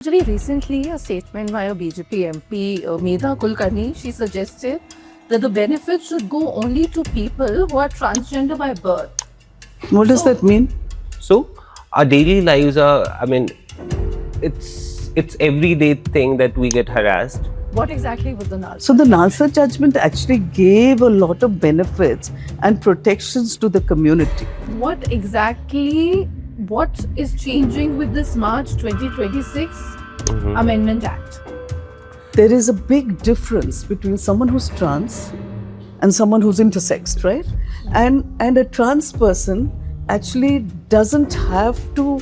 Actually, recently, a statement by a BJP MP, Medha Kulkarni, she suggested that the benefits should go only to people who are transgender by birth. What does that mean? So our daily lives are, it's everyday thing that we get harassed. What exactly was the Naz? So the Nalsa judgment actually gave a lot of benefits and protections to the community. What is changing with this March 2026 Amendment Act? There is a big difference between someone who's trans and someone who's intersexed, right? And a trans person actually doesn't have to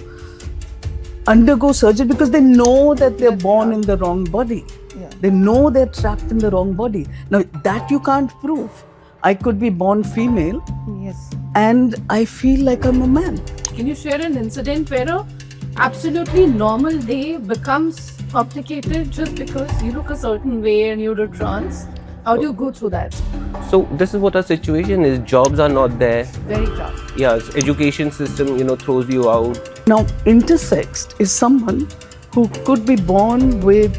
undergo surgery because they know that they're born in the wrong body. Yeah. They know they're trapped in the wrong body. Now, that you can't prove. I could be born female Yes. and I feel like I'm a man. Can you share an incident where a absolutely normal day becomes complicated just because you look a certain way and you're a trans? How do you go through that? So this is what our situation is. Jobs are not there. Very tough. Yes, education system, throws you out. Now, intersexed is someone who could be born with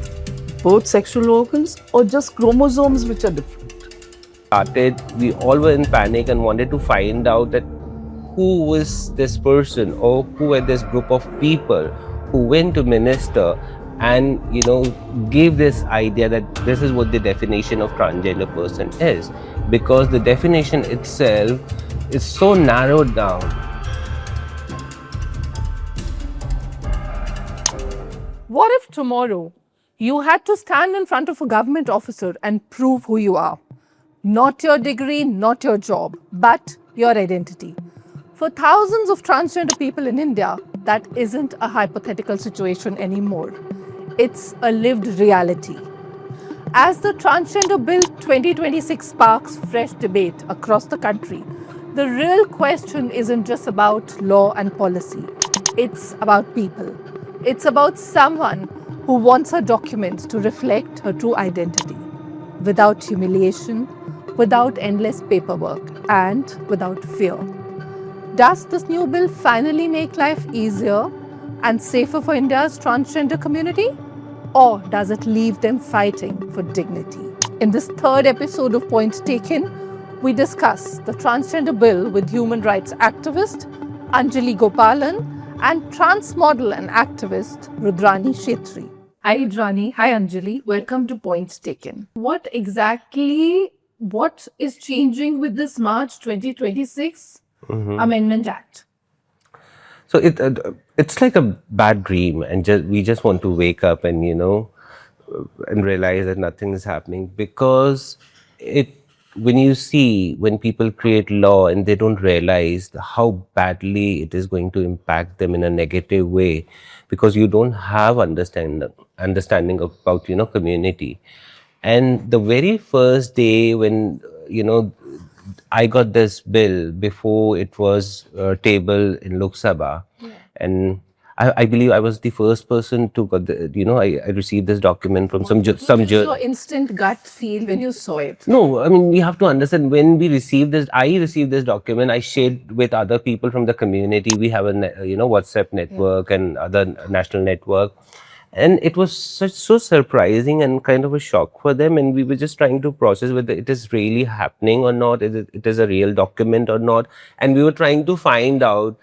both sexual organs or just chromosomes which are different. We all were in panic and wanted to find out that who was this person or who were this group of people who went to minister and gave this idea that this is what the definition of transgender person is, because the definition itself is so narrowed down. What if tomorrow you had to stand in front of a government officer and prove who you are? Not your degree, not your job, but your identity. For thousands of transgender people in India, that isn't a hypothetical situation anymore. It's a lived reality. As the Transgender Bill 2026 sparks fresh debate across the country, the real question isn't just about law and policy. It's about people. It's about someone who wants her documents to reflect her true identity, without humiliation, without endless paperwork, and without fear. Does this new bill finally make life easier and safer for India's transgender community? Or does it leave them fighting for dignity? In this third episode of Point Taken, we discuss the transgender bill with human rights activist Anjali Gopalan and trans model and activist Rudrani Chettri. Hi Rudrani, hi Anjali, welcome to Point Taken. What is changing with this March 2026 Amendment Act? So it's like a bad dream, and we just want to wake up and and realize that nothing is happening, because when people create law and they don't realize how badly it is going to impact them in a negative way, because you don't have understanding about community. And the very first day when I got this bill before it was tabled in Lok Sabha, and I believe I was the first person to got I received this document from some Your instant gut feel when you saw it? No, I mean, we have to understand, when we received this, I received this document, I shared with other people from the community. We have a WhatsApp network and other national network. And it was so surprising and kind of a shock for them. And we were just trying to process whether it is really happening or not, it is a real document or not. And we were trying to find out,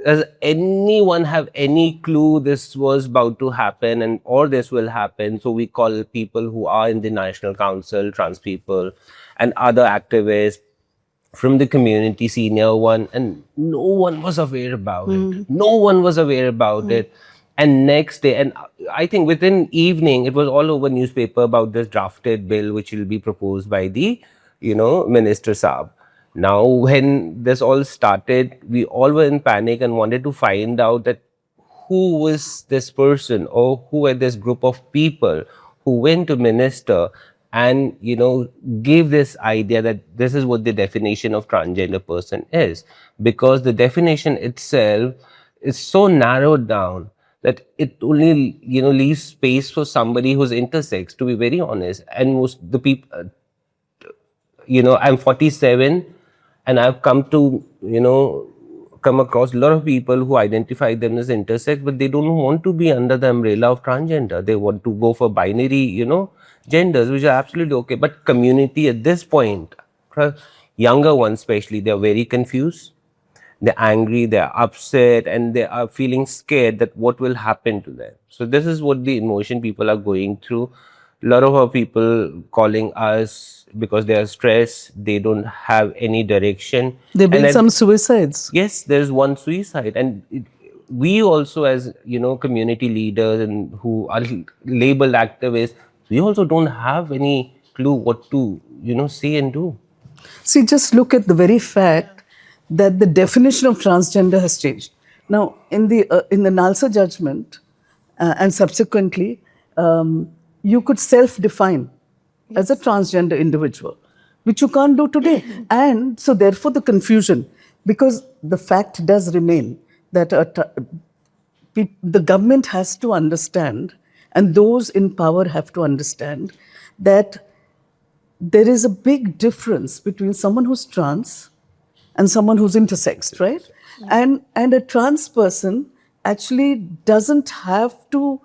does anyone have any clue this was about to happen or this will happen? So we call people who are in the National Council, trans people, and other activists from the community, senior one, and no one was aware about it. No one was aware about it. And next day, and I think within evening, it was all over newspaper about this drafted bill, which will be proposed by the, Minister Saab. Now, when this all started, we all were in panic and wanted to find out that who was this person or who were this group of people who went to minister and, gave this idea that this is what the definition of transgender person is. Because the definition itself is so narrowed down that it only, leaves space for somebody who's intersex, to be very honest. And most the people, I'm 47 and I've come to, come across a lot of people who identify them as intersex, but they don't want to be under the umbrella of transgender. They want to go for binary, genders, which are absolutely okay. But community at this point, younger ones especially, they are very confused. They're angry, they're upset, and they are feeling scared that what will happen to them. So this is what the emotion people are going through. A lot of our people calling us because they are stressed, they don't have any direction. There have And been some suicides. yes, there's one suicide, and we also, as community leaders and who are labeled activists, we also don't have any clue what to say and do. See, just look at the very fact that the definition of transgender has changed. Now, in the Nalsa judgment and subsequently, you could self-define as a transgender individual, which you can't do today. And so, therefore, the confusion, because the fact does remain that the government has to understand, and those in power have to understand that there is a big difference between someone who's trans and someone who's intersex, right? And a trans person actually doesn't have to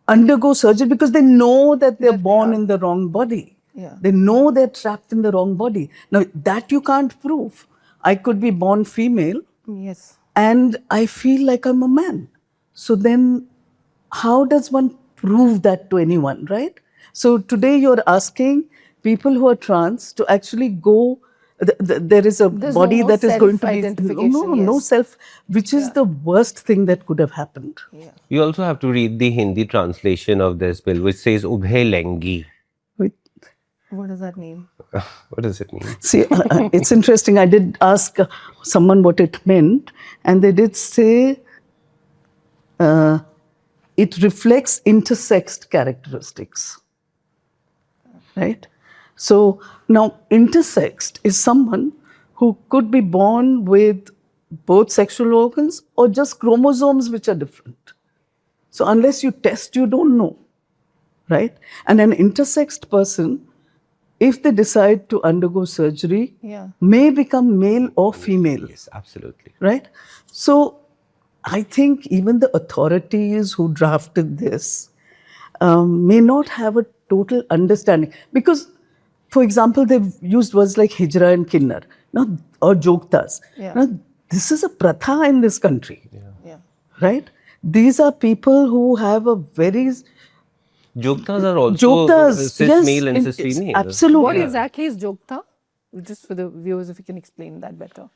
undergo surgery because they know that they're born in the wrong body. Yeah. They know they're trapped in the wrong body. Now, that you can't prove. I could be born female Yes. and I feel like I'm a man. So then, how does one prove that to anyone, right? So today you're asking people who are trans to actually go. There is a There's body no more that is going to be self-identification, no yes. self, which is the worst thing that could have happened. You also have to read the Hindi translation of this bill, which says Ubhe Lengi. Wait, What does that mean? What does it mean? see, it's interesting. I did ask someone what it meant, and they did say it reflects intersexed characteristics. Right? So now, intersexed is someone who could be born with both sexual organs or just chromosomes which are different. So unless you test, you don't know, right? And an intersexed person, if they decide to undergo surgery, Yeah. may become male or female, Yes, absolutely. right? So I think even the authorities who drafted this may not have a total understanding, because, for example, they've used words like hijra and kinnar, or jogtas. Yeah. Now, this is a pratha in this country, Yeah. right? These are people who have a very Jogtas are also jogtas, cis yes, male and in- cis it's female. absolutely. What exactly is Jogta? Just for the viewers, if you can explain that better.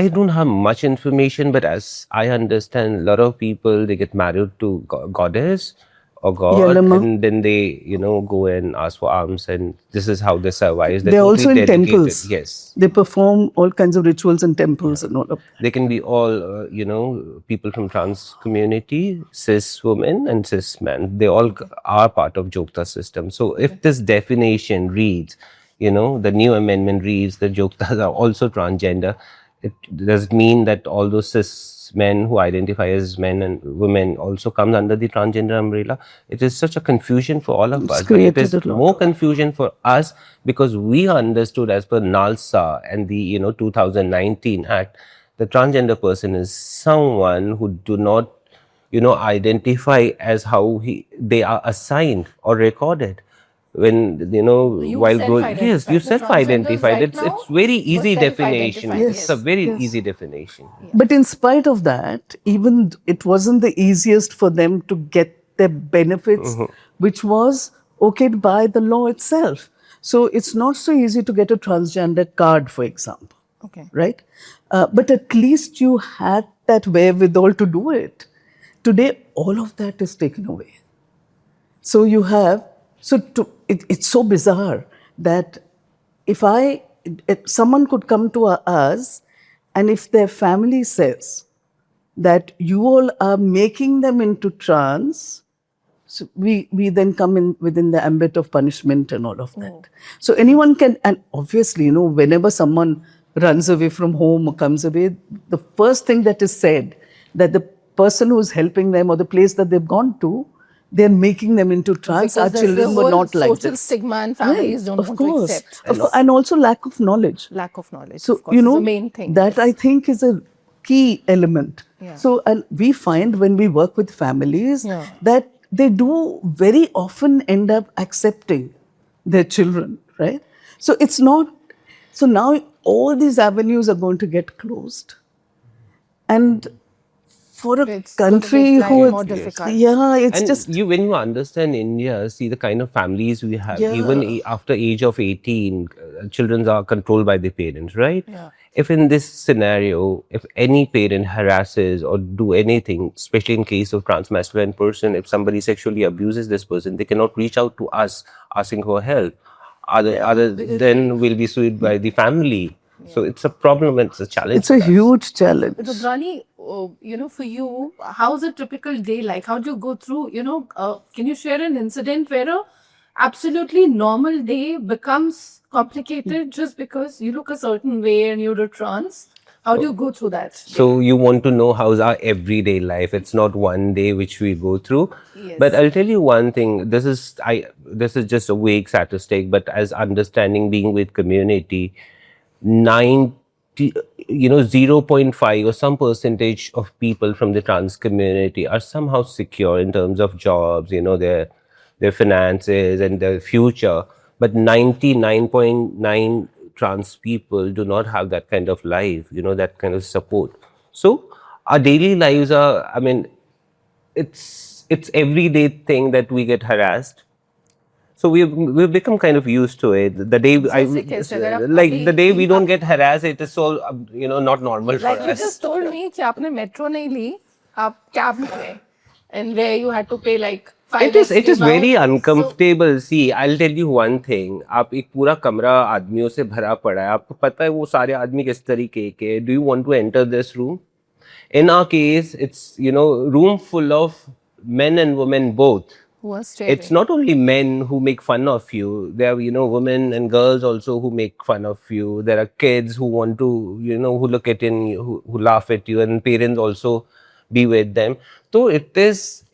I don't have much information, but as I understand, a lot of people, they get married to goddess or god, Yellamma. and then they go and ask for alms, and this is how they survive. They're also totally in dedicated. temples. Yes, They perform all kinds of rituals in temples and all of that. they can be all people from trans community, cis women and cis men. They all are part of Jogta system. So if this definition reads, the new amendment reads that Jogtas are also transgender, it does mean that all those cis men who identify as men and women also comes under the transgender umbrella. It is such a confusion for all of us. But it created is a lot more confusion for us because we are understood as per NALSA and the 2019 Act. The transgender person is someone who do not identify as how they are assigned or recorded. When while growing, yes, you self-identified. It's very easy definition. It's a very easy definition. But in spite of that, even it wasn't the easiest for them to get their benefits, which was okayed by the law itself. So it's not so easy to get a transgender card, for example. Okay. Right? But at least you had that wherewithal to do it. Today, all of that is taken away. So you have, it's so bizarre that if someone could come to us, and if their family says that you all are making them into trans, so we then come in within the ambit of punishment and all of that. So anyone can, and obviously, whenever someone runs away from home or comes away, the first thing that is said, that the person who's helping them or the place that they've gone to, they're making them into trans. Our Because there's the children were whole not like social this. stigma and families don't of want course. to accept. And also lack of knowledge. Lack of knowledge, So, of course, is the main thing. that I yes. think is a key element. Yeah. So, and we find when we work with families Yeah. that they do very often end up accepting their children, right? So it's not, so now all these avenues are going to get closed. And for a It's going to country make life who, more difficult. yeah, it's And just, when you understand India, see the kind of families we have, Yeah. even after age of 18, children are controlled by their parents, right? Yeah. If in this scenario, if any parent harasses or do anything, especially in case of transmasculine person, if somebody sexually abuses this person, they cannot reach out to us asking for help. Other than will be sued by the family. So it's a problem and it's a challenge. it's a for us. huge challenge. Rudrani, for you, how's a typical day like? How do you go through, can you share an incident where a absolutely normal day becomes complicated just because you look a certain way and you're a trans? How do you go through that? So you want to know how's our everyday life? It's not one day which we go through. Yes. But I'll tell you one thing. This is just a vague statistic, but as understanding being with community, 90, 0.5 or some percentage of people from the trans community are somehow secure in terms of jobs, their finances and their future. But 99.9 trans people do not have that kind of life, that kind of support. So our daily lives are, I mean, it's everyday thing that we get harassed. So we've become kind of used to it. The day the day we don't get harassed, it is so not normal for Like you us. just told me कि आपने metro नहीं ली, आप cab में गए, and where you had to pay like 5 It is very uncomfortable. See, I'll tell you one thing. आप एक पूरा कमरा आदमियों से भरा पड़ा है. आपको पता है वो सारे आदमी किस तरीके के. Do you want to enter this room? In our case, it's room full of men and women both. It's not only men who make fun of you. There are, women and girls also who make fun of you. There are kids who want to, who look at you, who laugh at you, and parents also be with them. So it is,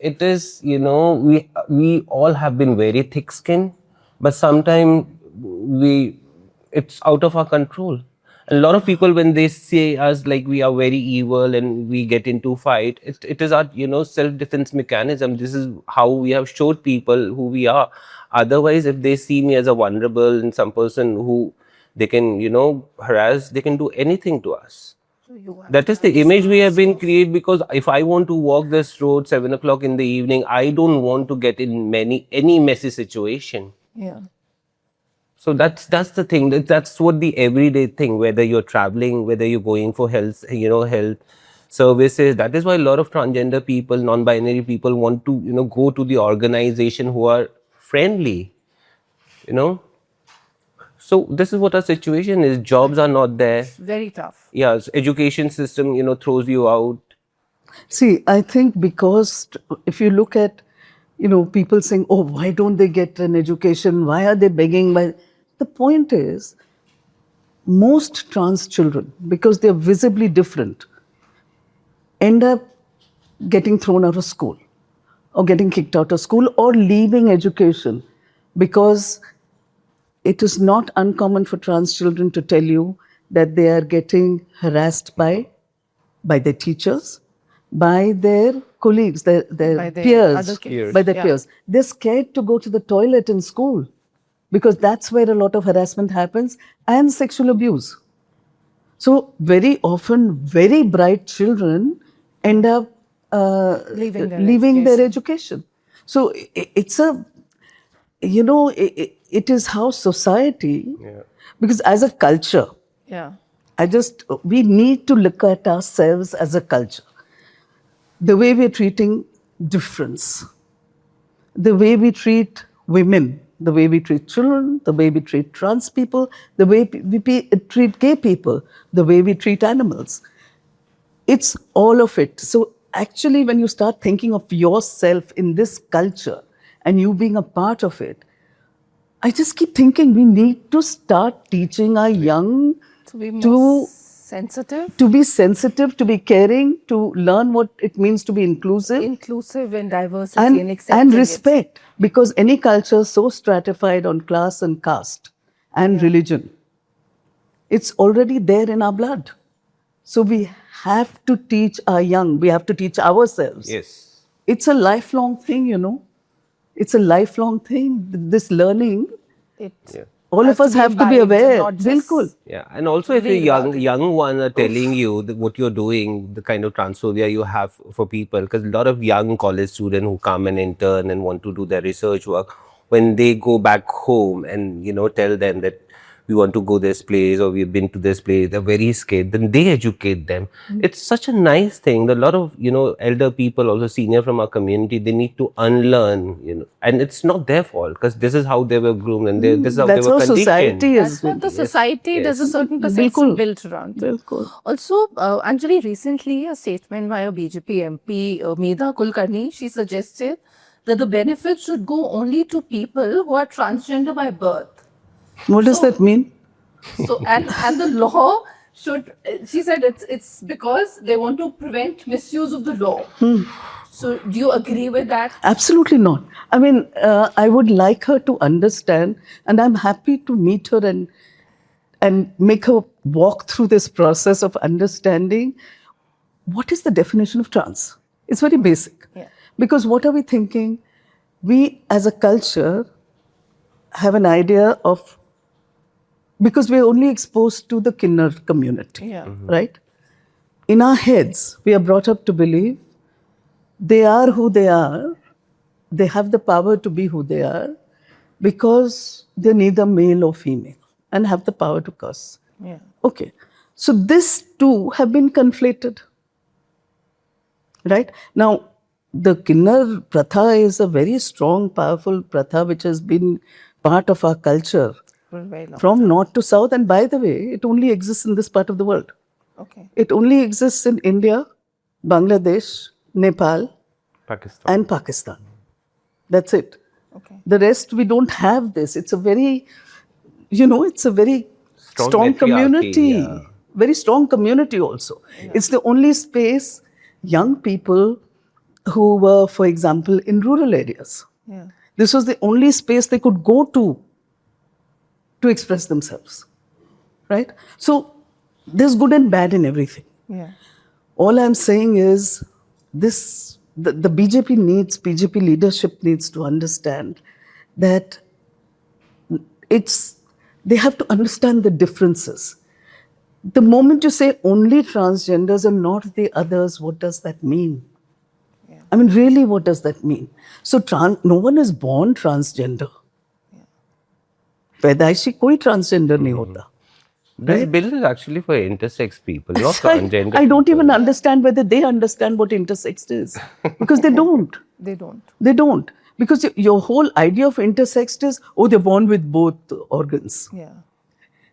we all have been very thick-skinned, but sometimes it's out of our control. A lot of people, when they say us like we are very evil and we get into fight, it is our self-defense mechanism. This is how we have showed people who we are. Otherwise, if they see me as a vulnerable and some person who they can harass, they can do anything to us. That is the image we have been created, because if I want to walk this road 7 o'clock in the evening, I don't want to get in any messy situation. Yeah. So that's the thing. That's what the everyday thing. Whether you're traveling, whether you're going for health, health services. That is why a lot of transgender people, non-binary people, want to go to the organization who are friendly. So this is what our situation is. Jobs are not there. Very tough. Yeah, education system, throws you out. See, I think because if you look at, people saying, oh, why don't they get an education? Why are they begging? The point is, most trans children, because they're visibly different, end up getting thrown out of school or getting kicked out of school or leaving education, because it is not uncommon for trans children to tell you that they are getting harassed by their teachers, by their colleagues, their By their peers, other kids. by their Yeah. peers. They're scared to go to the toilet in school because that's where a lot of harassment happens and sexual abuse. So very often, very bright children end up Leaving their their education. So it's a, it is how society, because as a culture, Yeah. we need to look at ourselves as a culture. The way we're treating difference, the way we treat women, the way we treat children, the way we treat trans people, the way we treat gay people, the way we treat animals. It's all of it. So actually, when you start thinking of yourself in this culture and you being a part of it, I just keep thinking we need to start teaching our young To be more to Sensitive, to be sensitive, to be caring, to learn what it means to be inclusive, inclusive, and diversity, and accepting and it. respect. Because any culture so stratified on class and caste and religion, it's already there in our blood. So we have to teach our young, we have to teach ourselves. Yes. It's a lifelong thing, you know. It's a lifelong thing. This learning, It all has of us have to be imbibed and aware. not just Bilkul. Yeah, and also if read your about it. young ones are telling you that what you're doing, the kind of transphobia you have for people, because a lot of young college students who come and intern and want to do their research work, when they go back home and tell them that we want to go this place or we've been to this place, they're very scared. Then they educate them. It's such a nice thing. A lot of elder people, also senior from our community, they need to unlearn. And it's not their fault because this is how they were groomed and this is how That's they were how conditioned. society is. That's what the society, Yes. there's a certain perception Bilkul. built around it. Bilkul. Also, Anjali, recently a statement by a BJP MP, Medha Kulkarni, she suggested that the benefits should go only to people who are transgender by birth. What does that mean? So, and the law should, she said it's because they want to prevent misuse of the law. So, do you agree with that? Absolutely not. I mean, I would like her to understand, and I'm happy to meet her and make her walk through this process of understanding what is the definition of trans. It's very basic. Yeah. Because what are we thinking? We as a culture have an idea of, because we're only exposed to the Kinnar community, Yeah. right? In our heads, we are brought up to believe they are who they are, they have the power to be who they are because they're neither male or female and have the power to curse. Yeah. Okay. So these two have been conflated. Right? Now, the Kinnar Pratha is a very strong, powerful Pratha which has been part of our culture For a very long from north to south. And by the way, it only exists in this part of the world. Okay. It only exists in India, Bangladesh, Nepal, Pakistan. and Pakistan. That's it. Okay. The rest, we don't have this. It's a very, it's a very strong matriarchy, community. yeah. Very strong community also. It's the only space young people who were, for example, in rural areas. Yeah. This was the only space they could go to express themselves. Right? So there's good and bad in everything. Yeah. All I'm saying is this, the BJP leadership needs to understand that they have to understand the differences. The moment you say only transgenders and not the others, what does that mean? I mean, really, what does that mean? So no one is born transgender. पैदाइशी कोई transgender नहीं होता. This bill is actually for intersex people, not transgender. I don't people. even understand whether they understand what intersex is. Because they don't. They don't. They don't. Because your whole idea of intersex is, they're born with both organs. Yeah.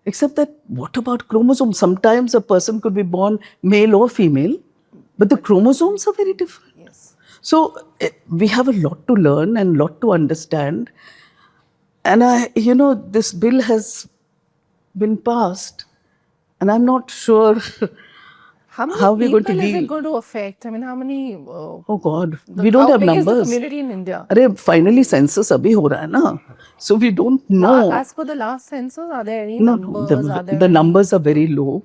Except that, what about chromosomes? Sometimes a person could be born male or female, but the chromosomes are very different. Yes. So we have a lot to learn and a lot to understand. And this bill has been passed, and I'm not sure How many we're going people to is deal. it going to affect? I mean, how many? Oh God, we don't have How big is the numbers. community in India? Finally census abhi ho raha hai na. So we don't know. As per the last census, are there any No, numbers? Are there the any- numbers are very low.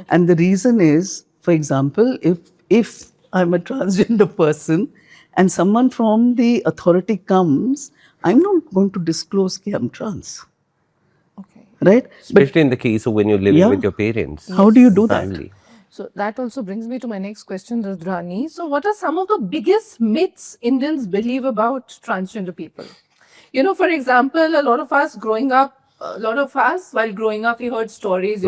And the reason is, for example, if I'm a transgender person and someone from the authority comes, I'm not going to disclose that I'm trans. Okay. Right? Especially in the case of when you're living Yeah. with your parents. How do you do that? Family. So that also brings me to my next question, Rudrani. So what are some of the biggest myths Indians believe about transgender people? For example, a lot of us while growing up, we heard stories,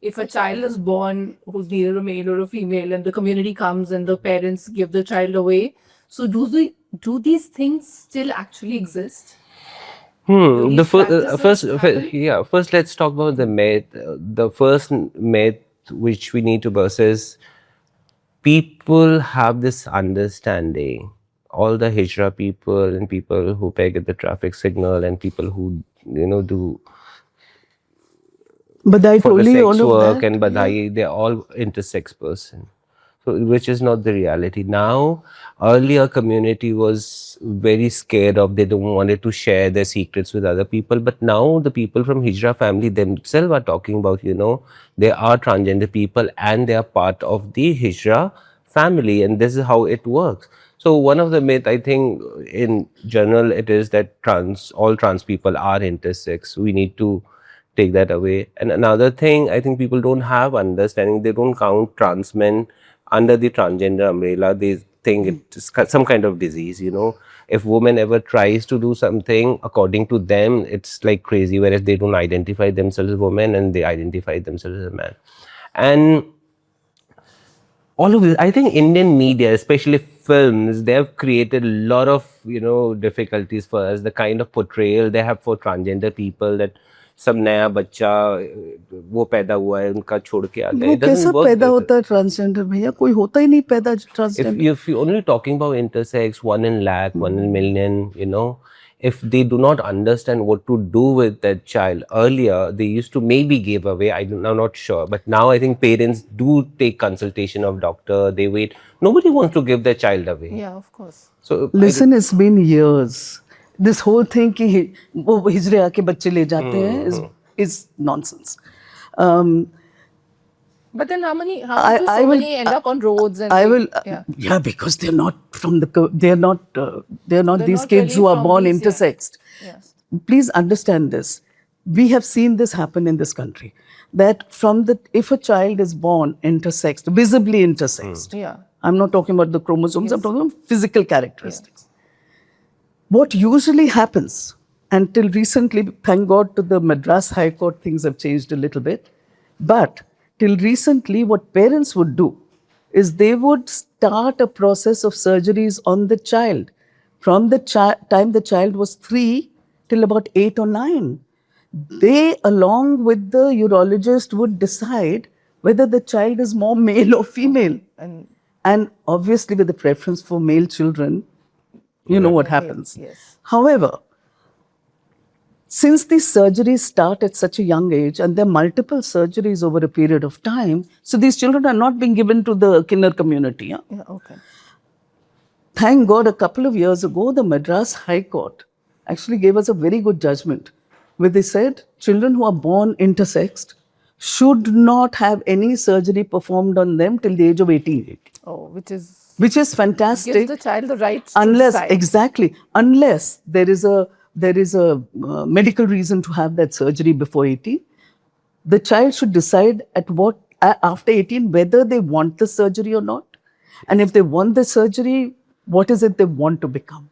if a child is born who's neither a male or a female and the community comes and the parents give the child away. So do these things still actually exist? Do The these practices happen? first let's talk about the myth. The first myth which we need to burst is people have this understanding. All the hijra people and people who peg at the traffic signal and people who do Badai for the Toli, sex all of work that, and Badai, they're all intersex person. So, which is not the reality. Now, earlier community was very scared of, they don't wanted to share their secrets with other people. But now the people from Hijra family themselves are talking about, they are transgender people and they are part of the Hijra family, and this is how it works. So one of the myth, I think, in general, it is that all trans people are intersex. We need to take that away. And another thing, I think people don't have understanding. They don't count trans men under the transgender umbrella. They think it's some kind of disease. If woman ever tries to do something, according to them, it's like crazy. Whereas they don't identify themselves as women and they identify themselves as a man. And all of this, I think Indian media, especially films, they have created a lot of, difficulties for us. The kind of portrayal they have for transgender people, that सब नया बच्चा वो पैदा हुआ है उनका छोड़ के आ गया. वो It doesn't कैसा work पैदा like होता है ट्रांसजेंडर भैया? कोई होता ही नहीं पैदा that. Transgender. If you're only talking about intersex, 1 in lakh, 1 in million, if they do not understand what to do with that child, earlier they used to maybe give away, I'm not sure, but now I think parents do take consultation of doctor, they wait. Nobody wants to give their child away. Yeah, of course. So Listen, it's been years. This whole thing कि वो हिजड़े आके बच्चे ले जाते हैं is nonsense. But then how do so many end up on roads? And Yeah, because they're not from they're not these not kids really who are from born these, yeah. intersexed. Yes. Please understand this. We have seen this happen in this country. That if a child is born intersexed, visibly intersexed, Yeah. I'm not talking about the chromosomes, I'm talking about physical characteristics. What usually happens, until recently, thank God to the Madras High Court, things have changed a little bit. But till recently, what parents would do is they would start a process of surgeries on the child from the time the child was 3 till about 8 or 9. They, along with the urologist, would decide whether the child is more male or female. And obviously, with the preference for male children, you know what happens. Yes. However, since these surgeries start at such a young age and there are multiple surgeries over a period of time, so these children are not being given to the kinder community. Yeah, okay. Thank God, a couple of years ago, the Madras High Court actually gave us a very good judgment where they said children who are born intersexed should not have any surgery performed on them till the age of 18. Oh, which is fantastic. Gives the child the rights to unless decide. Exactly, unless there is a medical reason to have that surgery before 18, the child should decide after 18 whether they want the surgery or not, and if they want the surgery, what is it they want to become.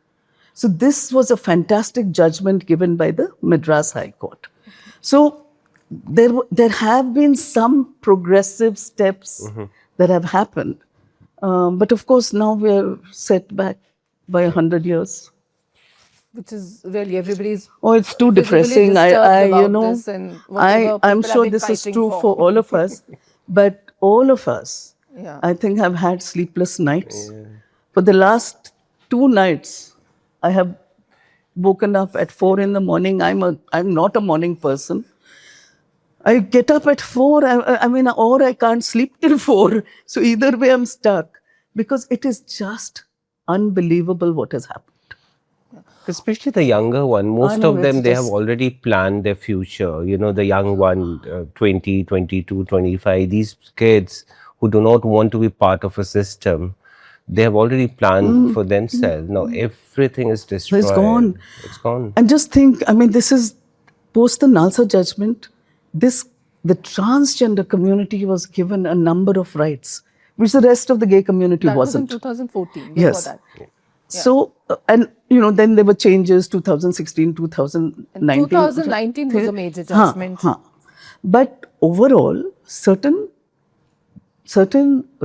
So this was a fantastic judgment given by the Madras High Court. So there have been some progressive steps that have happened. But of course, now we're set back by 100 years. Which is really everybody's. Oh, it's too depressing. I'm sure this is true for all of us. But all of us, I think, have had sleepless nights. Yeah. For the last 2 nights, I have woken up at 4 in the morning. I'm not a morning person. I get up at 4, or I can't sleep till 4. So either way, I'm stuck. Because it is just unbelievable what has happened. Especially the younger one. Most of them, they have already planned their future. The young one, 20, 22, 25. These kids who do not want to be part of a system, they have already planned for themselves. Now everything is destroyed. It's gone. It's gone. And just think, this is post the Nalsa judgment. The transgender community was given a number of rights, which the rest of the gay community wasn't. That was in 2014. Yes. That. Yeah. So, and then there were changes, 2016, 2019. 2019 was a major judgment. But overall, certain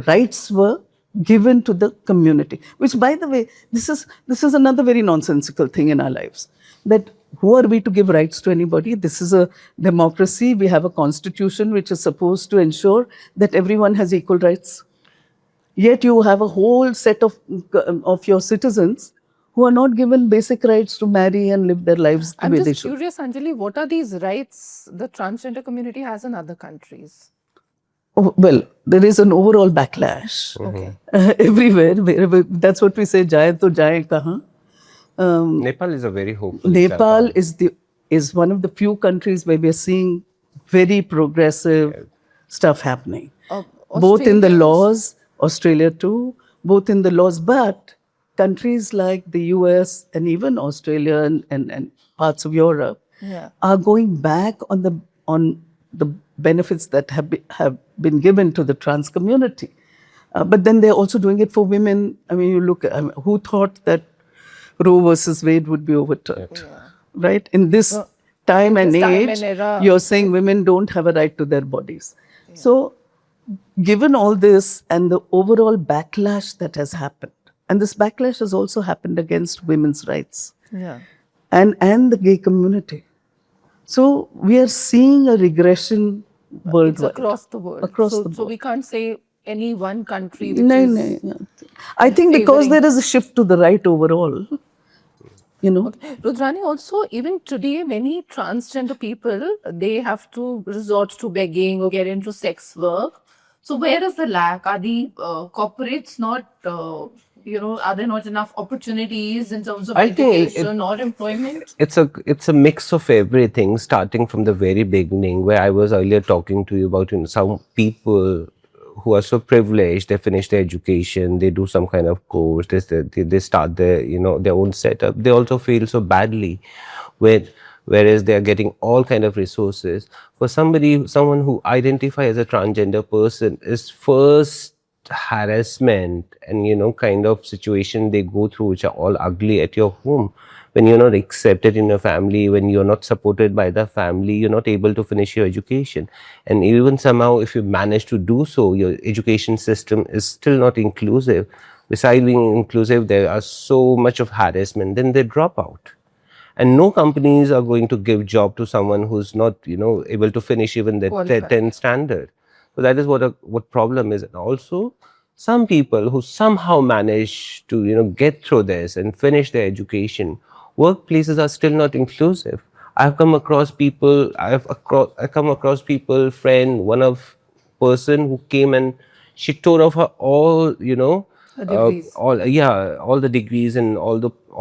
rights were given to the community, which, by the way, this is another very nonsensical thing in our lives. That who are we to give rights to anybody? This is a democracy. We have a constitution which is supposed to ensure that everyone has equal rights. Yet you have a whole set of your citizens who are not given basic rights to marry and live their lives the I'm way they just should. curious, Anjali, what are these rights the transgender community has in other countries? Oh, well, there is an overall backlash Okay. everywhere. Wherever, that's what we say, jaye to jaye kahan. Nepal is a very hopeful Nepal example. is one of the few countries where we are seeing very progressive stuff happening, both in the Australia laws, Australia too, both in the laws, but countries like the US and even Australia and parts of Europe Yeah. are going back on the benefits that have been given to the trans community. But then they're also doing it for women. I mean, you look, who thought that Roe versus Wade would be overturned? Yeah. Right? In this So, time in and this time age, and era, you're saying women don't have a right to their bodies. So, given all this and the overall backlash that has happened, and this backlash has also happened against women's rights yeah. and the gay community. So, we are seeing a regression It's worldwide. across the world. Across so, the so board. we can't say any one country which No, is no. I think because favoring. there is a shift to the right overall, you know. Rudrani, also, even today, many transgender people, they have to resort to begging or get into sex work. So where is the lack? Are the corporates not, are there not enough opportunities in terms of I think education or employment? it's a mix of everything, starting from the very beginning, where I was earlier talking to you about, some people who are so privileged, they finish their education, they do some kind of course, they start their their own setup. They also feel so badly when whereas they are getting all kind of resources. For someone who identify as a transgender person, is first harassment and kind of situation they go through, which are all ugly at your home, when you're not accepted in your family, when you're not supported by the family, you're not able to finish your education. And even somehow, if you manage to do so, your education system is still not inclusive. Besides being inclusive, there are so much of harassment, then they drop out. And no companies are going to give job to someone who's not able to finish even the Qualified. 10 standard. So that is what problem is. And also, some people who somehow manage to get through this and finish their education, workplaces are still not inclusive. I've come across people, I come across people, friend, one of person who came and she tore off her all Her degrees. all the degrees and all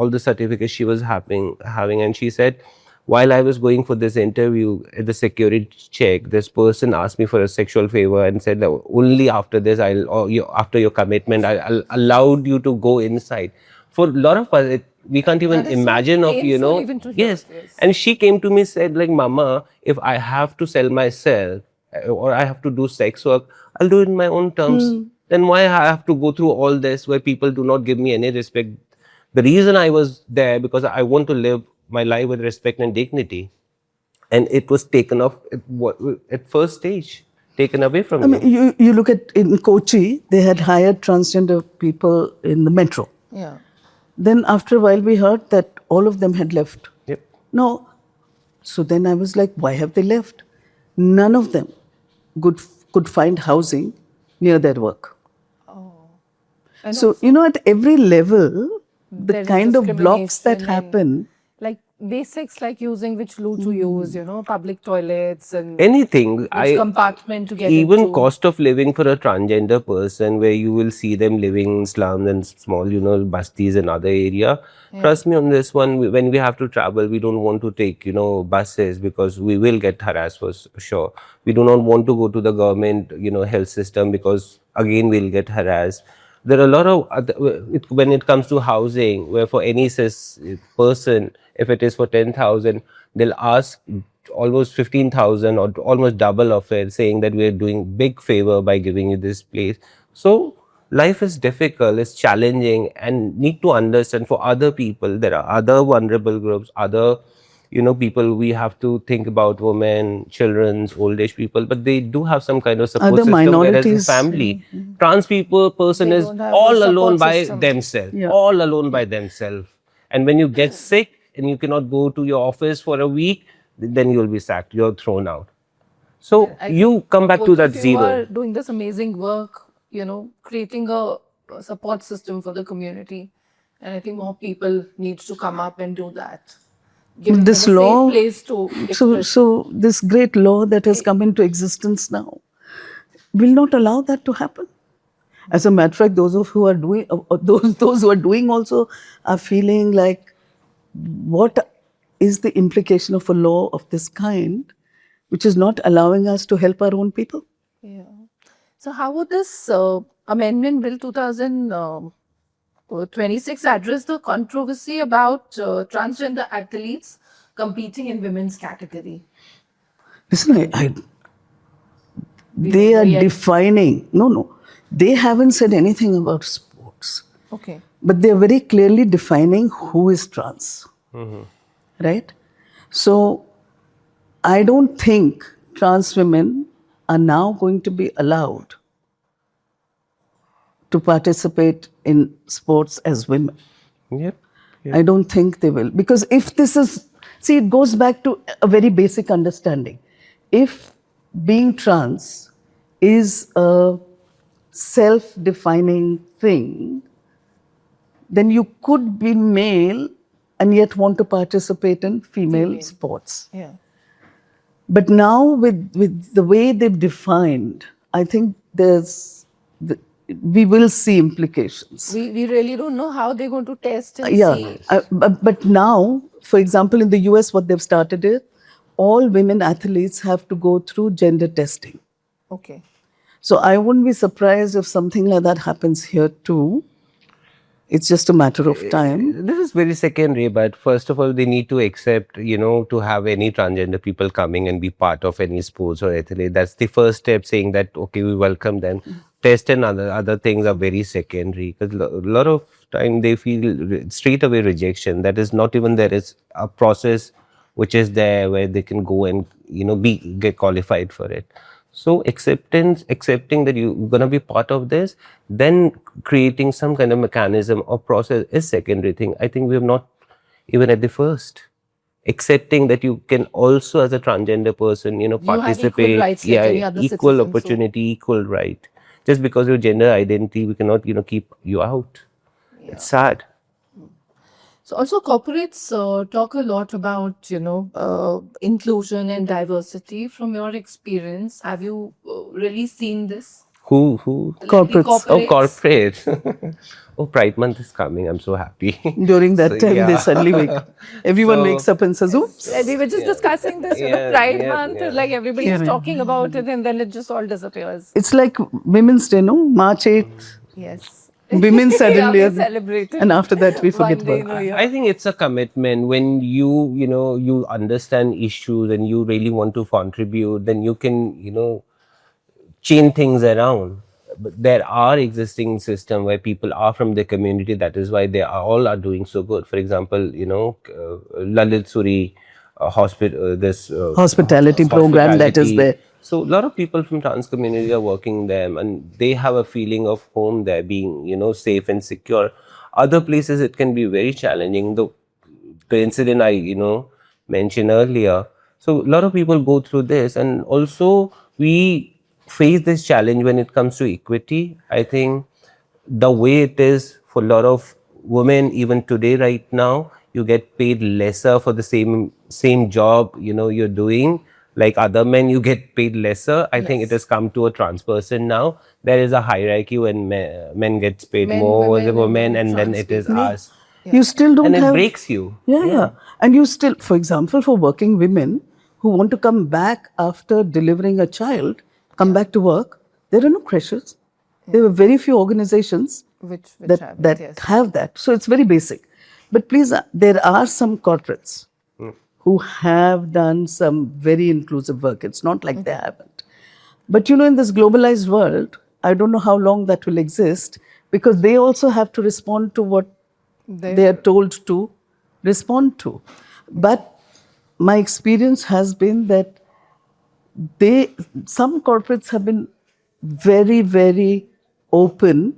the certificates she was having. And she said, while I was going for this interview, at the security check, this person asked me for a sexual favor and said that only after this after your commitment, I'll allowed you to go inside. For a lot of us, we can't even That is so imagine of painful even to hear. yes. Yes. And she came to me, said like, Mama, if I have to sell myself or I have to do sex work, I'll do it in my own terms. Then why I have to go through all this where people do not give me any respect? The reason I was there, because I want to live my life with respect and dignity, and it was taken off at first stage, taken away from I me. mean, you look at in Kochi, they had hired transgender people in the metro. Yeah. Then after a while, we heard that all of them had left. Yep. No. So then I was like, why have they left? None of them could find housing near their work. And So, at every level, the there is kind of blocks that discrimination and, happen, like basics like using which loo to use, public toilets and Anything. which compartment to get Even into. cost of living for a transgender person, where you will see them living in slums and small bastis and other area. Trust me on this one, when we have to travel, we don't want to take buses, because we will get harassed for sure. We do not want to go to the government health system, because again we'll get harassed. There are a lot of when it comes to housing, where for any cis person, if it is for 10,000, they'll ask almost 15,000 or almost double of it, saying that we are doing big favor by giving you this place. So life is difficult, it's challenging, and need to understand, for other people, there are other vulnerable groups, other people, we have to think about women, children's, old age people, but they do have some kind of support Other system. Whereas the minorities. family, trans person They is don't have a all support alone by system. themselves, Yeah. all alone by themselves. And when you get sick and you cannot go to your office for a week, then you'll be sacked, you're thrown out. So you come back to Both that of you zero. are doing this amazing work, creating a support system for the community. And I think more people need to come up and do that. Give This them a law, safe place to express. so this great law that has come into existence now will not allow that to happen. As a matter of fact, those of who are doing, those who are doing also are feeling like, what is the implication of a law of this kind, which is not allowing us to help our own people? Yeah. So how would this Amendment Bill 2026 address the controversy about transgender athletes competing in women's category? Listen, they are defining. No, they haven't said anything about sports, Okay. but they are very clearly defining who is trans, right? So I don't think trans women are now going to be allowed to participate in sports as women. Yep. I don't think they will. Because if this is, see, it goes back to a very basic understanding. If being trans is a self defining thing, then you could be male and yet want to participate in female sports. Yeah. But now, with the way they've defined, I think we will see implications. We really don't know how they're going to test and Yeah, see. but now, for example, in the US, what they've started is all women athletes have to go through gender testing. Okay. So I wouldn't be surprised if something like that happens here too. It's just a matter of time. This is very secondary, but first of all, they need to accept, to have any transgender people coming and be part of any sports or athlete. That's the first step, saying that, okay, we welcome them. Test and other things are very secondary, because a lot of time they feel straight away rejection. That is not even there is a process which is there where they can go and, get qualified for it. So accepting that you're going to be part of this, then creating some kind of mechanism or process is secondary thing. I think we have not even at the first. Accepting that you can also, as a transgender person, participate. equal rights like any other equal citizen, so- opportunity, equal right. Just because your gender identity, we cannot, keep you out. It's sad. So also corporates talk a lot about, inclusion and diversity. From your experience, have you really seen this? Who? Like the Corporates. Oh, corporate. Oh, Pride Month is coming. I'm so happy. During that So, time, yeah. they suddenly wake up. Everyone So- wakes up and says, oops. We were just discussing this, Yeah, Pride yeah, Month, yeah. like everybody's Yeah, yeah. talking about it and then it just all disappears. It's like Women's Day, no? March 8th. Yes. Women suddenly. Yeah, we celebrated. And after that, we forget One day, about it. no, yeah. I think it's a commitment. When you understand issues and you really want to contribute, then you can, change things around. But there are existing systems where people are from the community. That is why they all are doing so good. For example, Lalit Suri hospital, this Hospitality program that is there. So a lot of people from trans community are working there, and they have a feeling of home there, being safe and secure. Other places it can be very challenging. The incident I mentioned earlier. So a lot of people go through this, and also we face this challenge when it comes to equity. I think the way it is for a lot of women even today, right now, you get paid lesser for the same job you're doing. Like other men, you get paid lesser. I think it has come to a trans person now. There is a hierarchy when men gets paid Men, more, women, women, and and then trans it is people. us. You still don't And it have. breaks you. Yeah. And you still, for example, for working women who want to come back after delivering a child, come back to work, there are no pressures. There are very few organizations Which that have it, that yes. have that. So it's very basic. But please, there are some corporates who have done some very inclusive work. It's not like they haven't. But in this globalized world, I don't know how long that will exist, because they also have to respond to what they are told to respond to. But my experience has been that some corporates have been very, very open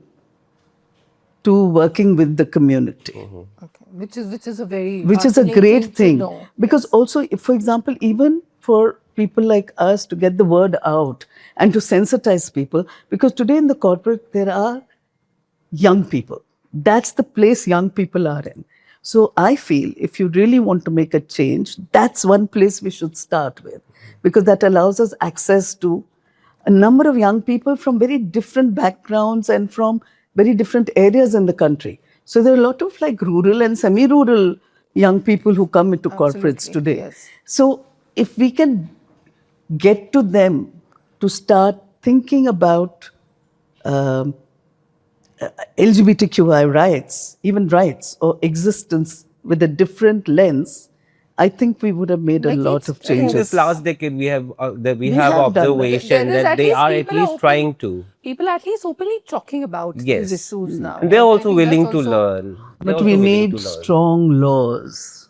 to working with the community, Okay. Which is a very which is a fascinating great to thing. know. Because also, if, for example, even for people like us to get the word out and to sensitize people, because today in the corporate there are young people, That's the place young people are in. So I feel if you really want to make a change, that's one place we should start with, because that allows us access to a number of young people from very different backgrounds and from very different areas in the country. So there are a lot of like rural and semi-rural young people who come into corporates Absolutely, today. yes. So if we can get to them to start thinking about um, LGBTQI rights, even rights or existence with a different lens, I think we would have made a Like lot it's- of I think changes. this last decade we have We have done that. observation There is that at they least are at people are least open- trying to. People are at least openly talking about these Yes. issues now. And they're right? I also think willing that's to also- learn. They're But also we willing need to learn. strong laws.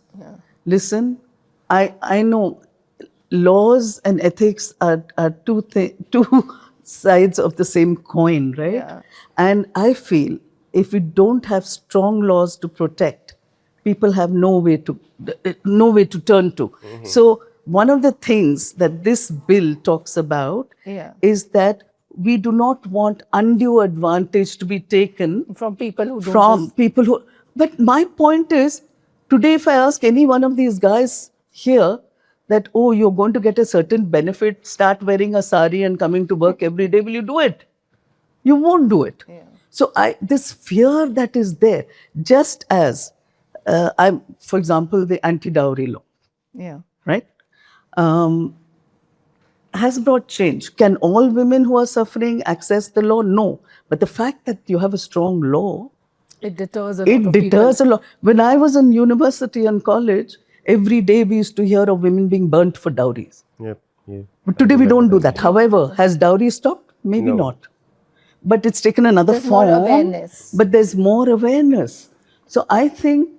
Listen, I know laws and ethics are two sides of the same coin, right? Yeah. And I feel if we don't have strong laws to protect, people have no way to turn to. So one of the things that this bill talks about Yeah. is that we do not want undue advantage to be taken From people who don't from just- people who. But my point is, today, if I ask any one of these guys here that, oh, you're going to get a certain benefit, start wearing a sari and coming to work every day, will you do it? You won't do it. So this fear that is there, just as for example, the anti-dowry law, Yeah. right? Has brought change. Can all women who are suffering access the law? No. But the fact that you have a strong law, It deters a lot it of deters people. a lot. When I was in university and college, every day we used to hear of women being burnt for dowries. Yep. Yep. But today we don't do that. However, has dowry stopped? Maybe No. not. But it's taken another There's more form. awareness. But there's more awareness. So I think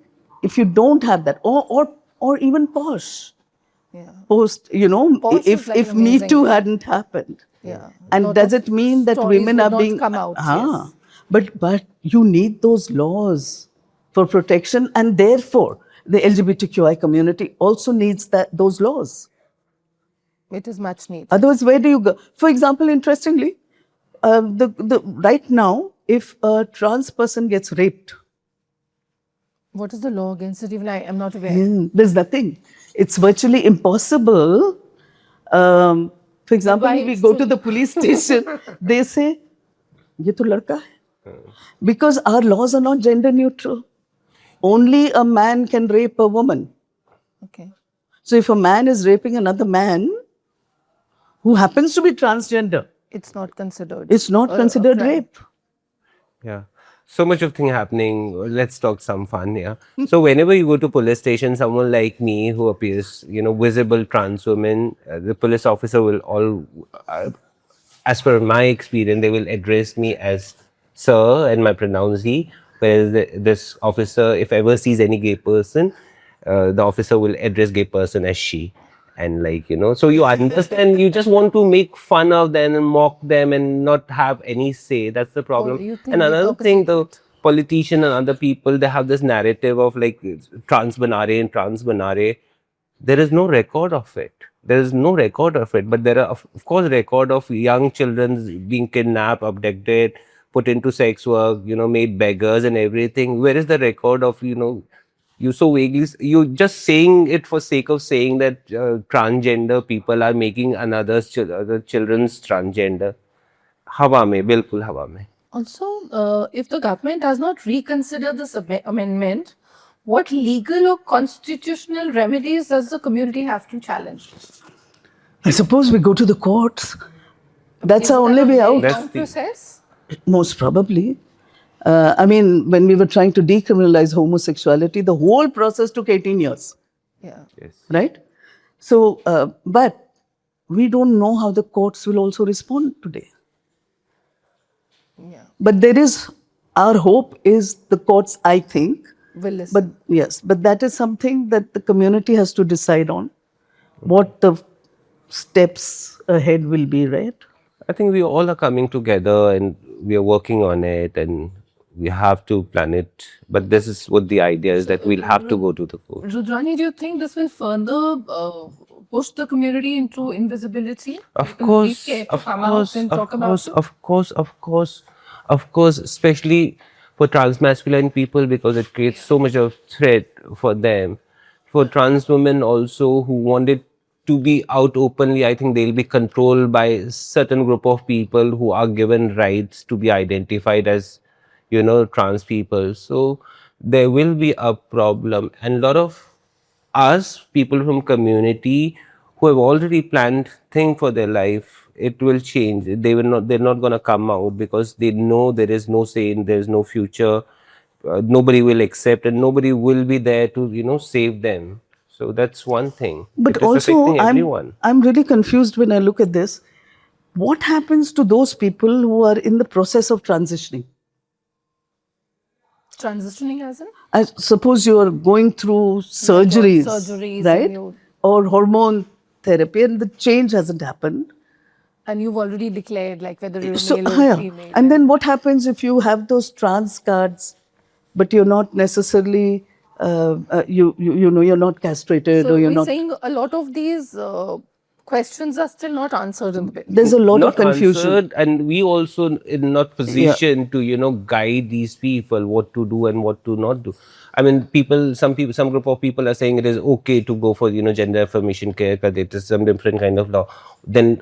if you don't have that, or even posh, Yeah. post, Posh if is like an if Me amazing Too thing. hadn't happened, Yeah. and Lot does of it mean that stories women would are not being come out? Yes. But you need those laws for protection, and therefore the LGBTQI community also needs those laws. It is much needed. Otherwise, where do you go? For example, interestingly, the right now, if a trans person gets raped, What is the law against it? Even I am not aware. there's nothing. It's virtually impossible. For example, why if we it go to should- the police station, they say, "Ye to ladka hai," because our laws are not gender neutral. Only a man can rape a woman. Okay. So if a man is raping another man who happens to be transgender, It's not considered. it's not a considered crime. rape. Yeah. So much of thing happening. Let's talk some fun, yeah. So whenever you go to police station, someone like me who appears, visible trans woman, the police officer will as per my experience, they will address me as sir and my pronouns he. Whereas this officer, if ever sees any gay person, the officer will address gay person as she. And so you understand, you just want to make fun of them and mock them and not have any say. That's the problem. you think And they another thing, the perpetrate politician and other people, they have this narrative of like trans banare and trans banare. There is no record of it. There is no record of it. But there are, of course, record of young children being kidnapped, abducted, put into sex work, made beggars and everything. Where is the record of, you so vaguely, you just saying it for sake of saying that transgender people are making other children's transgender. Hawa mein, bilkul hawa mein. Also, if the government does not reconsider this amendment, what legal or constitutional remedies does the community have to challenge? I suppose we go to the courts. That's our Is only that a way very out. That's long the- process? Most probably. I mean, when we were trying to decriminalize homosexuality, the whole process took 18 years, Yeah. Yes. right? So, but we don't know how the courts will also respond today. Yeah. But our hope is the courts, I think. Will listen. But yes, but that is something that the community has to decide on, what the steps ahead will be, right? I think we all are coming together and we are working on it and we have to plan it. But this is what the idea is, that we'll have to go to the court. Rudrani, do you think this will further push the community into invisibility? Of Will course, we care to of come out course, and of talk about course, it? of course, of course, of course, especially For transmasculine people, because it creates so much of threat for them. For trans women also who wanted to be out openly, I think they'll be controlled by certain group of people who are given rights to be identified as, trans people. So there will be a problem, and a lot of us people from community who have already planned thing for their life, it will change. They're not going to come out because they know there is no say in, there's no future. Nobody will accept, and nobody will be there to save them. So that's one thing. But It is also, affecting everyone. I'm really confused when I look at this. What happens to those people who are in the process of transitioning? Transitioning as in? I suppose you are going through surgeries, surgeries and right? you- Or hormone therapy, and the change hasn't happened. And you've already declared like whether you're So, male or yeah. female. And then what happens if you have those trans cards, but you're not necessarily, you're not castrated, So or you're we're not. saying a lot of these questions are still not answered in the bill. There's a lot of Not confusion. answered, and we also in not position to guide these people what to do and what to not do. I mean, some group of people are saying it is okay to go for gender affirmation care because it is some different kind of law. Then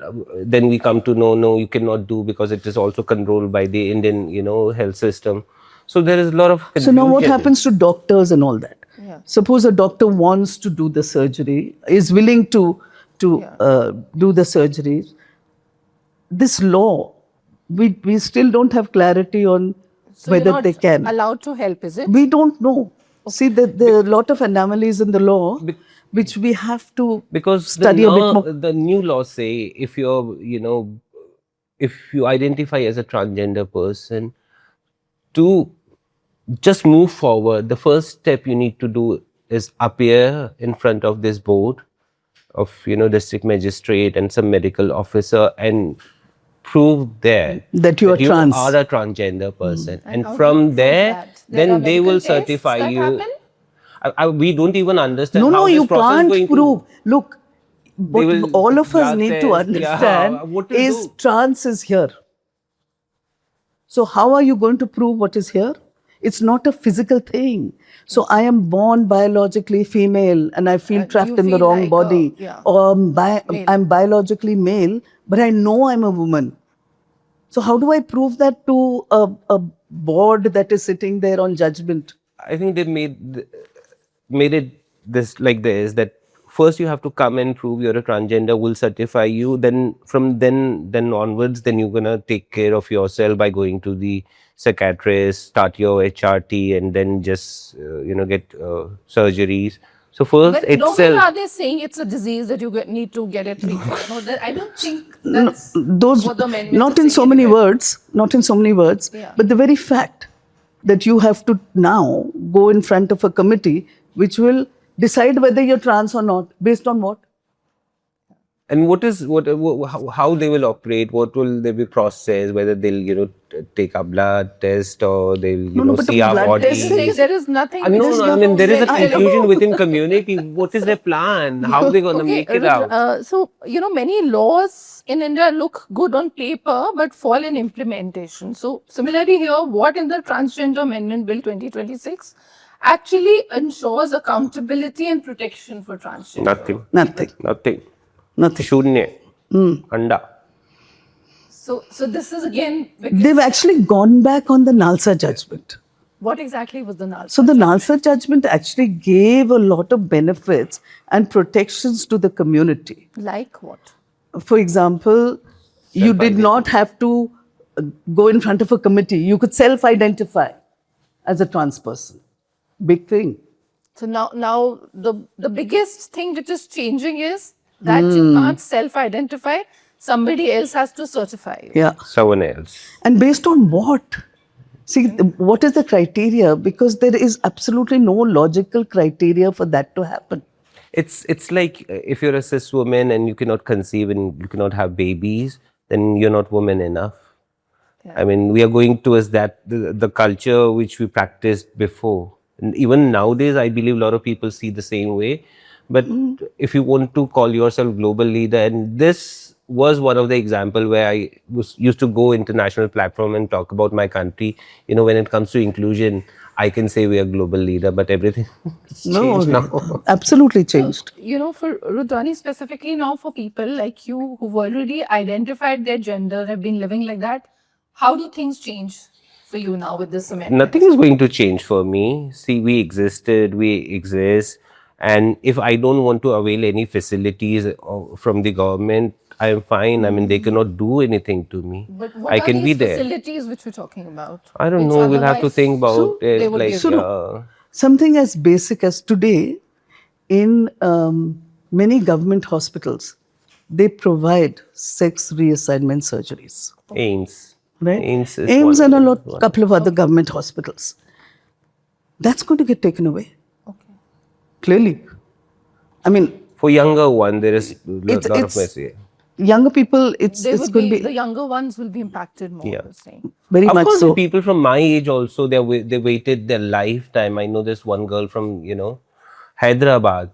we come to know, no, you cannot do because it is also controlled by the Indian health system. So there is a lot of So confusion. now what happens to doctors and all that? Yeah. Suppose a doctor wants to do the surgery, is willing to do the surgeries. This law, we still don't have clarity on So you're whether not they can. allowed to help, is it? We don't know. See, there are a lot of anomalies in the law which we have to Because study a bit more. the new laws say if you're if you identify as a transgender person, to just move forward, the first step you need to do is appear in front of this board of district magistrate and some medical officer and prove there That you are trans. are a transgender person. And how do from you prove there, that? There are then they medical will tests certify that you. happen? We don't even understand No, how this you process can't going prove. Look, what will all of us blood need to test, yeah, understand what to is do? trans is here. So how are you going to prove what is here? It's not a physical thing. So I am born biologically female and I feel trapped you in the feel wrong like body. yeah. Or Male. I'm biologically male, but I know I'm a woman. So how do I prove that to a board that is sitting there on judgment? I think they made it this like this, that first you have to come and prove you're a transgender, will certify you. Then from then onwards, then you're gonna take care of yourself by going to the psychiatrist, start your HRT, and then just get surgeries. So first But nowhere itself, are they saying it's a disease that you need to get it treated. No, I don't think that's Those what the amendment not is in so saying many anywhere. words, not in so many words, Yeah. but the very fact that you have to now go in front of a committee which will decide whether you're trans or not, based on what? and how they will operate, what will they be processed, whether they'll take a blood test or they'll No, but the see our blood body. test says- There is nothing. No, which is I mean, there is a very- confusion within community. What is their plan? How are they going to make it out? So, many laws in India look good on paper but fall in implementation. So, similarly here, what in the Transgender Amendment Bill 2026 actually ensures accountability and protection for transgender? Nothing. Nothing. Shunya. Anda. So this is again, because They've actually gone back on the NALSA judgment. what exactly was the null? So the NALSA judgment actually gave a lot of benefits and protections to the community. Like what? For example, you did not have to go in front of a committee. You could self-identify as a trans person. Big thing. So now the biggest thing which is changing is that you can't self-identify. Somebody else has to certify you. Yeah. Someone else. And based on what? See, what is the criteria? Because there is absolutely no logical criteria for that to happen. It's like if you're a cis woman and you cannot conceive and you cannot have babies, then you're not woman enough. Yeah. I mean, we are going towards that, the culture which we practiced before. And even nowadays, I believe a lot of people see the same way. But if you want to call yourself global leader, and this was one of the example where I used to go international platform and talk about my country. You know, when it comes to inclusion, I can say we are global leader, but everything has changed now. Absolutely changed. You know, for Rudrani specifically now, for people like you who've already identified their gender, have been living like that, how do things change for you now with this amendment? Nothing is going to change for me. See, we existed, we exist. And if I don't want to avail any facilities from the government, I am fine. I mean, they cannot do anything to me. But what I are can these be there. facilities which we're talking about? I don't Which know. We'll have to otherwise think about they it. would Like, give So you? no, something as basic as today, in many government hospitals, they provide sex reassignment surgeries. AIMS. Right? AIMS is AIMS one and a of lot, them. couple of other government hospitals. That's going to get taken away. Okay. Clearly. I mean, For younger one, there is a lot of it's message. younger people, it's They would going to the be younger ones will be impacted more, Yeah. you're saying. very Of much course, so. people from my age also, they waited their lifetime. I know this one girl from, Hyderabad.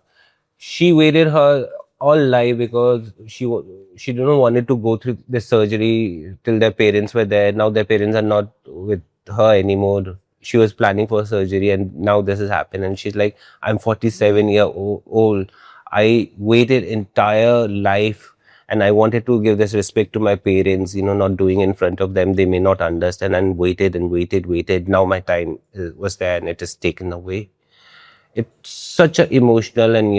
She waited her all life because she didn't wanted to go through the surgery till their parents were there. Now their parents are not with her anymore. She was planning for surgery and now this has happened. And she's like, I'm 47-year-old. I waited entire life and I wanted to give this respect to my parents, not doing in front of them. They may not understand, and waited and waited. Now my time was there and it is taken away. It's such a emotional and,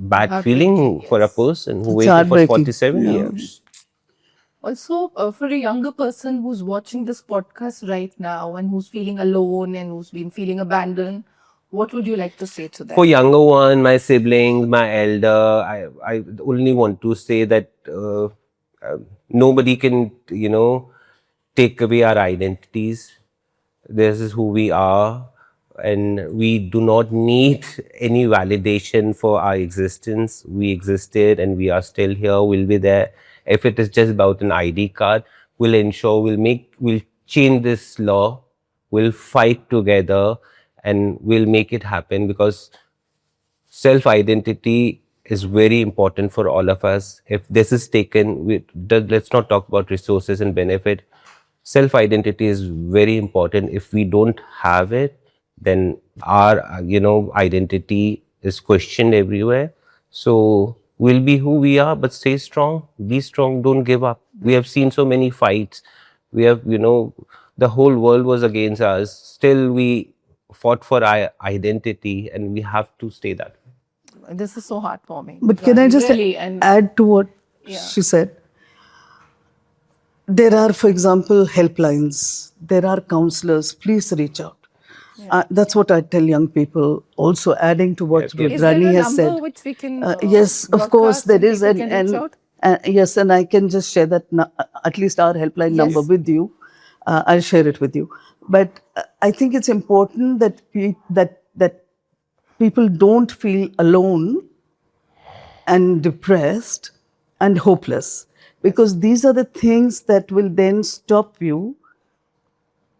bad Heartbreaking, feeling for a yes. person who It's waited for heartbreaking. 47 Yeah. years. Also, for a younger person who's watching this podcast right now and who's feeling alone and who's been feeling abandoned, what would you like to say to them? For younger one, my siblings, my elder, I only want to say that nobody can, take away our identities. This is who we are, and we do not need any validation for our existence. We existed and we are still here. We'll be there. If it is just about an ID card, we'll ensure, we'll change this law, we'll fight together, and we'll make it happen, because self-identity is very important for all of us. If this is taken, let's not talk about resources and benefit. Self-identity is very important. If we don't have it, then our, identity is questioned everywhere. So we'll be who we are, but stay strong, be strong, don't give up. We have seen so many fights. We have, the whole world was against us. Still, we fought for our identity, and we have to stay that way. This is so heartwarming. But can I just really, and add to what she said? There are, for example, helplines. There are counselors. Please reach out. That's what I tell young people. Also, adding to what is there Rudrani a has number said. which we can Yes, of course, broadcast there is. people can reach out? Yes, and I can just share that, at least our helpline number with you. I'll share it with you. But I think it's important that that people don't feel alone and depressed and hopeless, because these are the things that will then stop you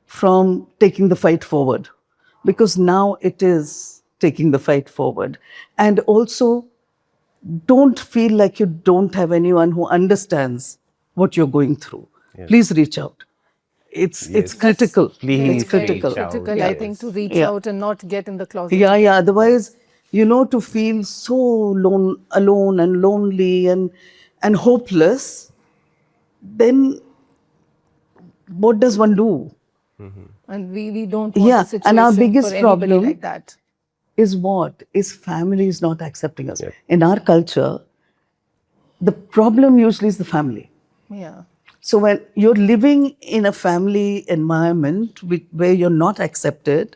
from taking the fight forward, because now it is taking the fight forward. And also, don't feel like you don't have anyone who understands what you're going through. Please reach out. It's critical. Please It's critical. reach out. Critical, I think, to reach Yeah. out and not get in the closet. Yeah. Otherwise, to feel so alone and lonely and hopeless, then what does one do? And we don't want Yeah, a situation and our biggest for anybody problem like that. Is what? Is families not accepting us. In our culture, the problem usually is the family. Yeah. So when you're living in a family environment where you're not accepted,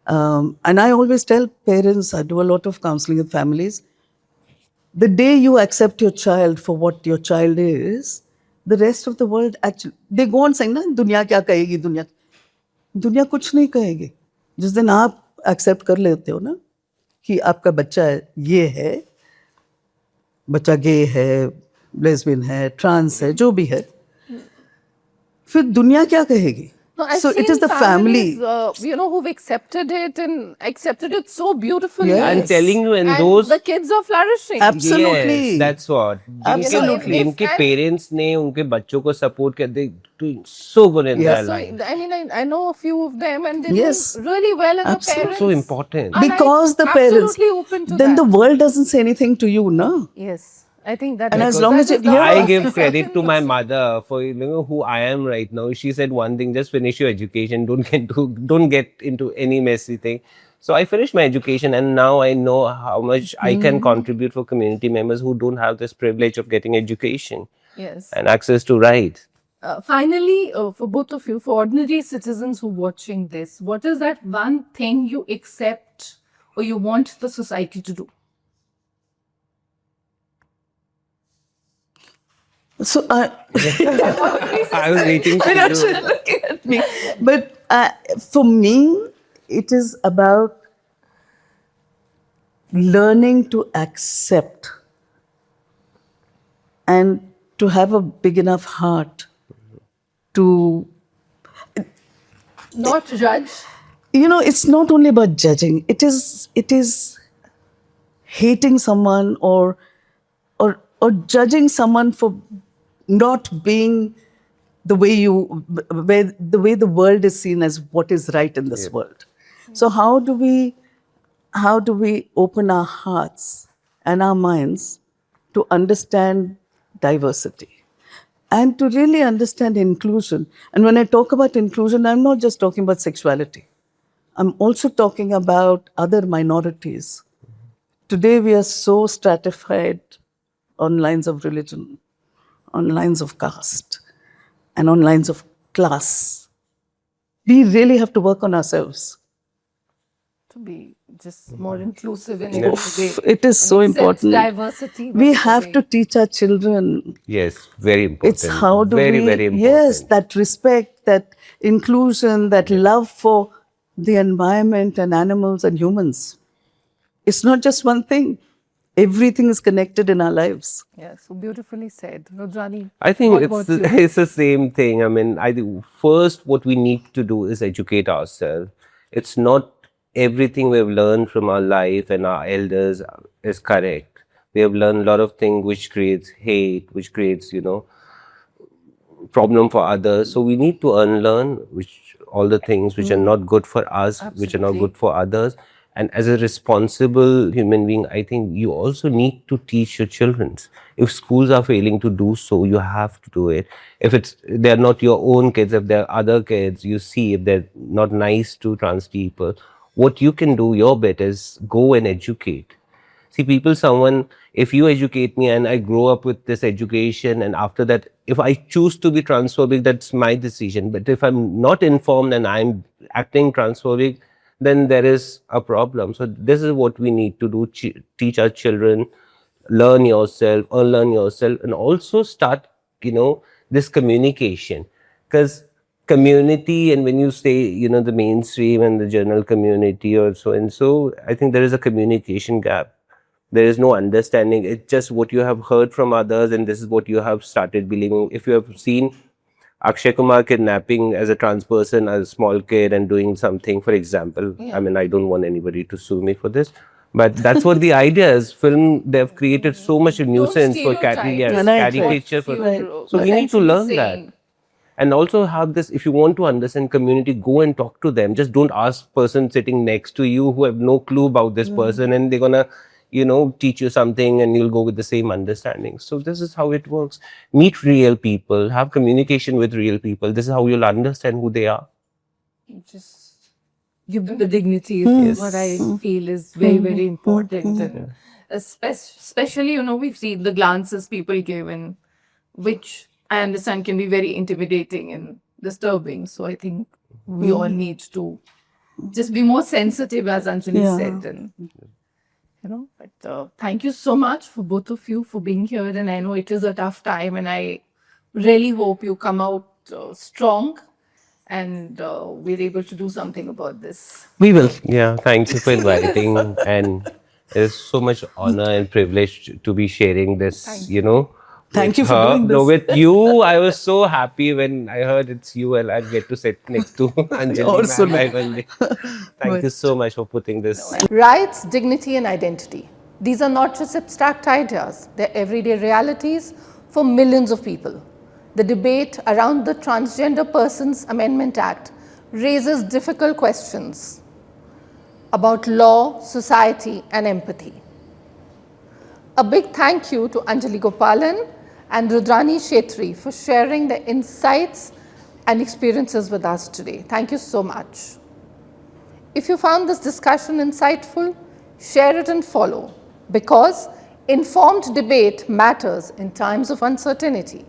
and I always tell parents, I do a lot of counseling with families, the day you accept your child for what your child is, the rest of the world actually, they go on saying, na, दुनिया क्या कहेगी, दुनिया कुछ नहीं कहेगी. जिस दिन आप एक्सेप्ट कर लेते हो ना कि आपका बच्चा ये है, बच्चा गे है, लेस्बियन है, ट्रांस है, जो भी है, फिर दुनिया क्या कहेगी? No, I've So it seen is the families, family. who've accepted it and accepted it so beautifully. Yes. I'm telling you, and And those the kids are flourishing. Absolutely. yes, that's what. Absolutely. जिनके parents ने उनके बच्चों को support किया, they doing so good in Yeah. their So, life. I mean, I know a few of them and they're Yes. doing really well, and the Absolutely. parents. So important. And Because the parents, absolutely open to then that. the world doesn't say anything to you, no? Yes, I think that. And as because long that as is you- the yeah. I first give credit to acceptance. my mother for who I am right now. She said one thing: just finish your education. Don't get into any messy thing. So I finished my education, and now I know how much I can contribute for community members who don't have this privilege of getting education Yes. and access to rights. Finally, for both of you, for ordinary citizens who are watching this, what is that one thing you accept or you want the society to do? So I was waiting for You're you. looking at me. But for me, it is about learning to accept and to have a big enough heart to, Not judge. it's not only about judging. It is hating someone or judging someone for not being the way the world is seen as what is right in this world. So how do we open our hearts and our minds to understand diversity and to really understand inclusion? And when I talk about inclusion, I'm not just talking about sexuality. I'm also talking about other minorities. Today we are so stratified on lines of religion, on lines of caste, and on lines of class. We really have to work on ourselves. To be just more inclusive in every way. It is so And accept important. diversity. We but have in a to way. teach our children. Yes, very important. It's how do very, we, very important. yes, that respect, that inclusion, that love for the environment and animals and humans. It's not just one thing. Everything is connected in our lives. Yeah, so beautifully said. Rudrani, I think what it's about you? it's the same thing. I mean, I think first what we need to do is educate ourselves. It's not everything we've learned from our life and our elders is correct. We have learned a lot of things which creates hate, which creates problem for others. So we need to unlearn which all the things which are not good for us, which are not Absolutely. good for others. And as a responsible human being, I think you also need to teach your children. If schools are failing to do so, you have to do it. If they're not your own kids, if they're other kids, you see if they're not nice to trans people, what you can do, your bit is go and educate. See, if you educate me and I grow up with this education, and after that, if I choose to be transphobic, that's my decision. But if I'm not informed and I'm acting transphobic, then there is a problem. So this is what we need to do, teach our children, learn yourself, unlearn yourself, and also start, this communication. Because community, and when you say, the mainstream and the general community or so and so, I think there is a communication gap. There is no understanding. It's just what you have heard from others, and this is what you have started believing. If you have seen Akshay Kumar kidnapping as a trans person, as a small kid, and doing something, for example, I mean, I don't want anybody to sue me for this, but that's what the idea is. Film, they've created so much nuisance for stereotype caricature. So we need to learn that. And also have this, if you want to understand community, go and talk to them. Just don't ask person sitting next to you who have no clue about this person, and they're gonna, teach you something, and you'll go with the same understanding. So this is how it works. Meet real people, have communication with real people. This is how you'll understand who they are. Just give them the dignity is what I feel is very, very important. And especially, we've seen the glances people give, and which I understand can be very intimidating and disturbing. So I think we all need to just be more sensitive, as Anjali said. And, but thank you so much for both of you for being here. And I know it is a tough time, and I really hope you come out strong and we're able to do something about this. We will. Yeah, thank you for inviting. And it's so much honor and privilege to be sharing this, Thank you with for her. doing this. No, with you, I was so happy when I heard it's you and I'd get to sit next to Anjali. Also ma'am. Thank you so much for putting this. Rights, dignity, and identity. These are not just abstract ideas, they're everyday realities for millions of people. The debate around the Transgender Persons Amendment Act raises difficult questions about law, society, and empathy. A big thank you to Anjali Gopalan and Rudrani Chettri for sharing their insights and experiences with us today. Thank you so much. If you found this discussion insightful, share it and follow, because informed debate matters in times of uncertainty.